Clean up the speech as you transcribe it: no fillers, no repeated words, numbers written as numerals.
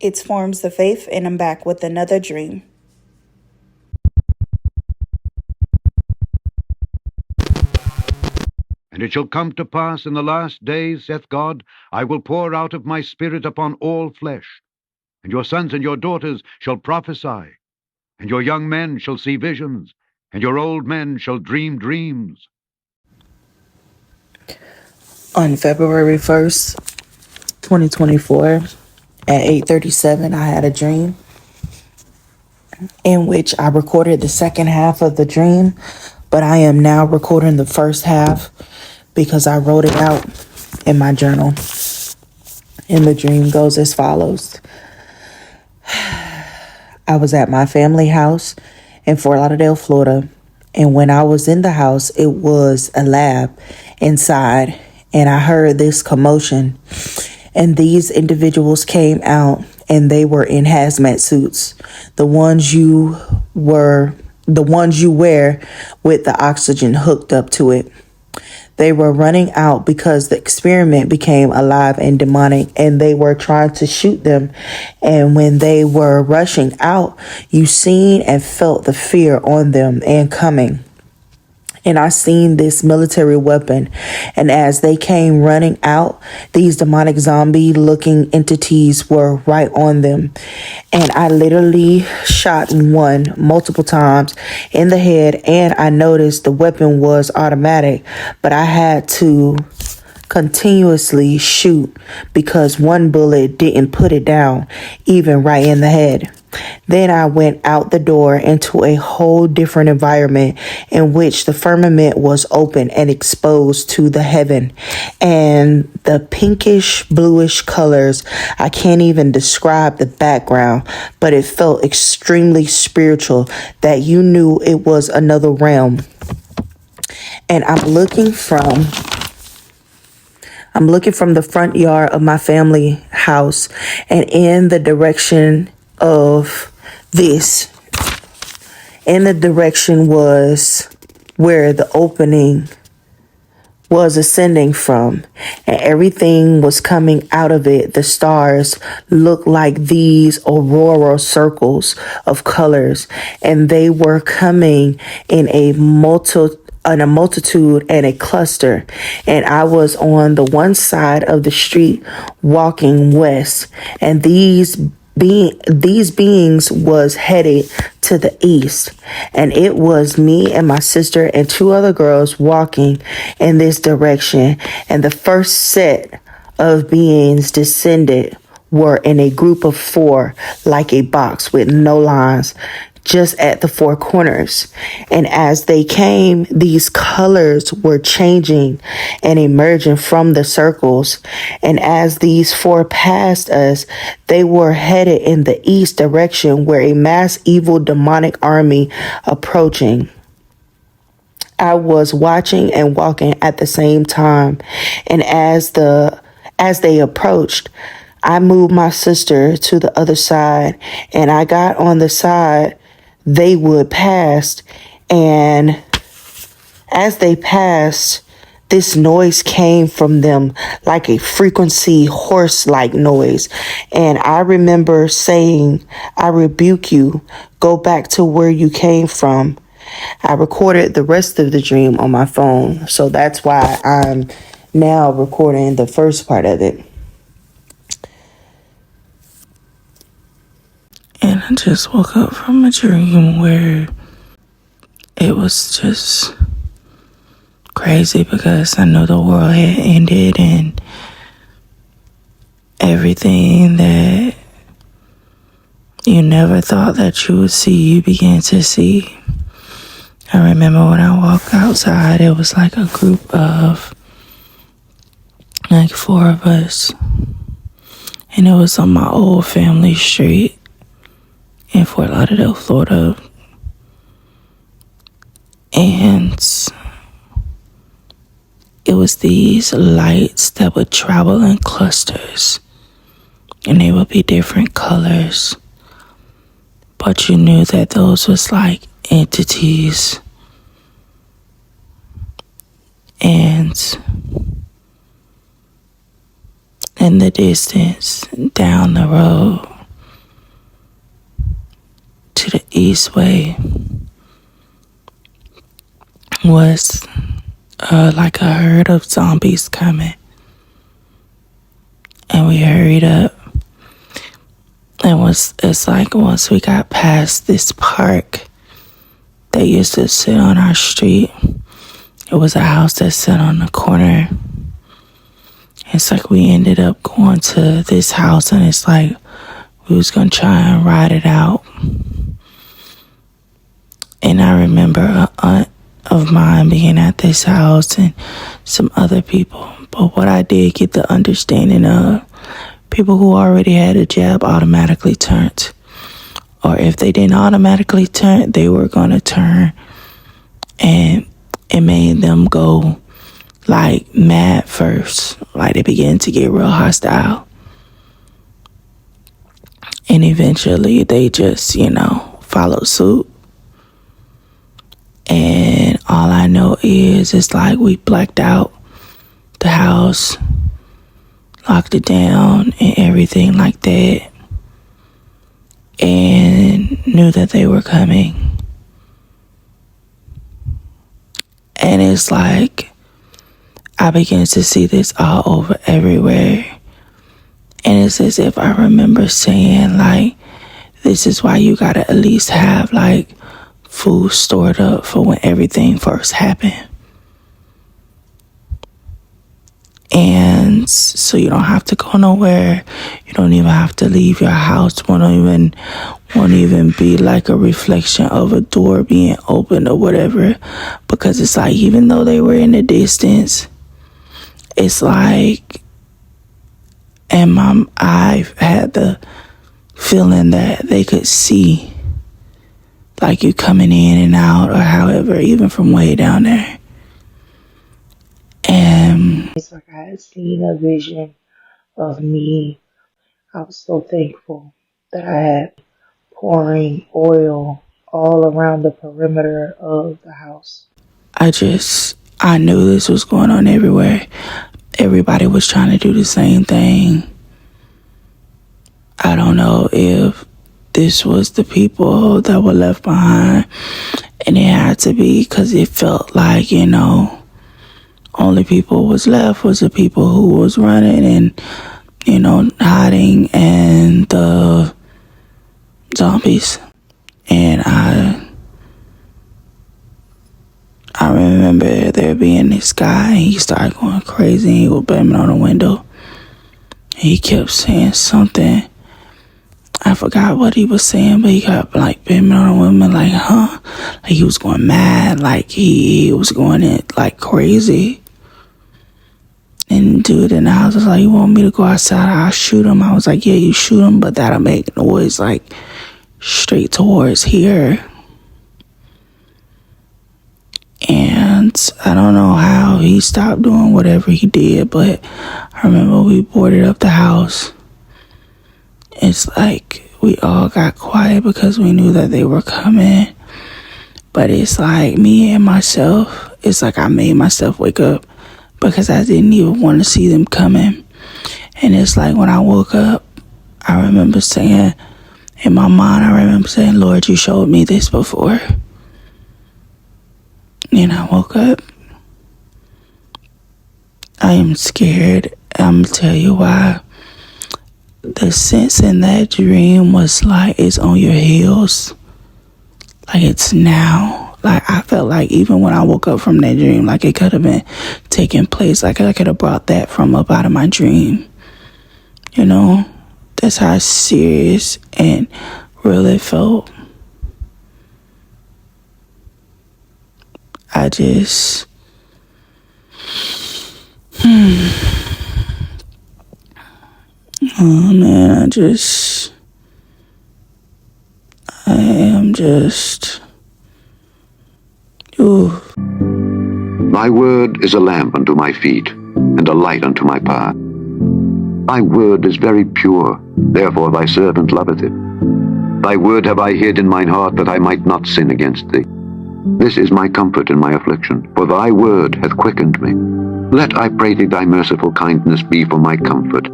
It's Forms the Faith, and I'm back with another dream. And it shall come to pass in the last days, saith God, I will pour out of my Spirit upon all flesh, and your sons and your daughters shall prophesy, and your young men shall see visions, and your old men shall dream dreams. On February 1st, 2024, at 8:37, I had a dream in which I recorded the second half of the dream, but I am now recording the first half because I wrote it out in my journal. And the dream goes as follows. I was at my family house in Fort Lauderdale, Florida, and when I was in the house, it was a lab inside, and I heard this commotion, and these individuals came out, and they were in hazmat suits, the ones you wear with the oxygen hooked up to it. They were running out because the experiment became alive and demonic, and they were trying to shoot them. And when they were rushing out, you seen and felt the fear on them and coming. And I seen this military weapon. And as they came running out, these demonic zombie looking entities were right on them. And I literally shot one multiple times in the head. And I noticed the weapon was automatic, but I had to continuously shoot because one bullet didn't put it down, even right in the head. Then I went out the door into a whole different environment in which the firmament was open and exposed to the heaven. And the pinkish bluish colors, I can't even describe the background, but it felt extremely spiritual, that you knew it was another realm. And I'm looking from the front yard of my family house, and in the direction was where the opening was ascending from, and everything was coming out of it. The stars looked like these aurora circles of colors, and they were coming in a multitude and a cluster. And I was on the one side of the street walking west, and these beings was headed to the east, and it was me and my sister and two other girls walking in this direction. And the first set of beings descended were in a group of 4, like a box with no lines, just at the 4 corners. And as they came, these colors were changing and emerging from the circles. And as these 4 passed us, they were headed in the east direction, where a mass evil demonic army approaching. I was watching and walking at the same time. And as they approached, I moved my sister to the other side, and I got on the side they would pass. And as they passed, this noise came from them like a frequency horse-like noise. And I remember saying, I rebuke you, go back to where you came from. I recorded the rest of the dream on my phone, so that's why I'm now recording the first part of it. And I just woke up from a dream where it was just crazy, because I know the world had ended and everything that you never thought that you would see, you began to see. I remember when I walked outside, it was like a group of like 4 of us, and it was on my old family street in Fort Lauderdale, Florida. And it was these lights that would travel in clusters, and they would be different colors, but you knew that those was like entities. And in the distance, down the road, the east way was like a herd of zombies coming. And we hurried up. And it's like once we got past this park that used to sit on our street, it was a house that sat on the corner. It's like we ended up going to this house, and it's like we was gonna try and ride it out. And I remember an aunt of mine being at this house and some other people. But what I did get the understanding of, people who already had a jab automatically turned. Or if they didn't automatically turn, they were gonna turn. And it made them go like mad first. Like they began to get real hostile. And eventually they just, followed suit. And all I know is it's like we blacked out the house, locked it down and everything like that, and knew that they were coming. And it's like I began to see this all over everywhere. And it's as if I remember saying, like, this is why you gotta at least have, like, food stored up for when everything first happened. And so you don't have to go nowhere. You don't even have to leave your house. Won't even be like a reflection of a door being opened or whatever. Because it's like, even though they were in the distance, it's like, and I had the feeling that they could see, like, you coming in and out or however, even from way down there. And it's like I had seen a vision of me. I was so thankful that I had pouring oil all around the perimeter of the house. I knew this was going on everywhere. Everybody was trying to do the same thing. I don't know if this was the people that were left behind, and it had to be, because it felt like, only people was left was the people who was running and, hiding, and the zombies. And I remember there being this guy, and he started going crazy. He was banging on the window. He kept saying something. I forgot what he was saying, but he got like banging on the women, like, huh? Like he was going mad, like he was going in like crazy. And dude in the house was like, you want me to go outside? I'll shoot him. I was like, yeah, you shoot him, but that'll make noise like straight towards here. And I don't know how he stopped doing whatever he did, but I remember we boarded up the house. It's like we all got quiet because we knew that they were coming. But it's like me and myself, it's like I made myself wake up because I didn't even want to see them coming. And it's like when I woke up, I remember saying, in my mind, I remember saying, Lord, you showed me this before. And I woke up. I am scared. I'm going to tell you why. The sense in that dream was like it's on your heels. Like it's now. Like I felt like even when I woke up from that dream, like it could have been taking place. Like I could have brought that from up out of my dream. That's how serious and real it felt. I just... Oh man, I am just... Ooh. Thy word is a lamp unto my feet, and a light unto my path. Thy word is very pure, therefore thy servant loveth it. Thy word have I hid in mine heart, that I might not sin against thee. This is my comfort in my affliction, for thy word hath quickened me. Let, I pray thee, thy merciful kindness be for my comfort,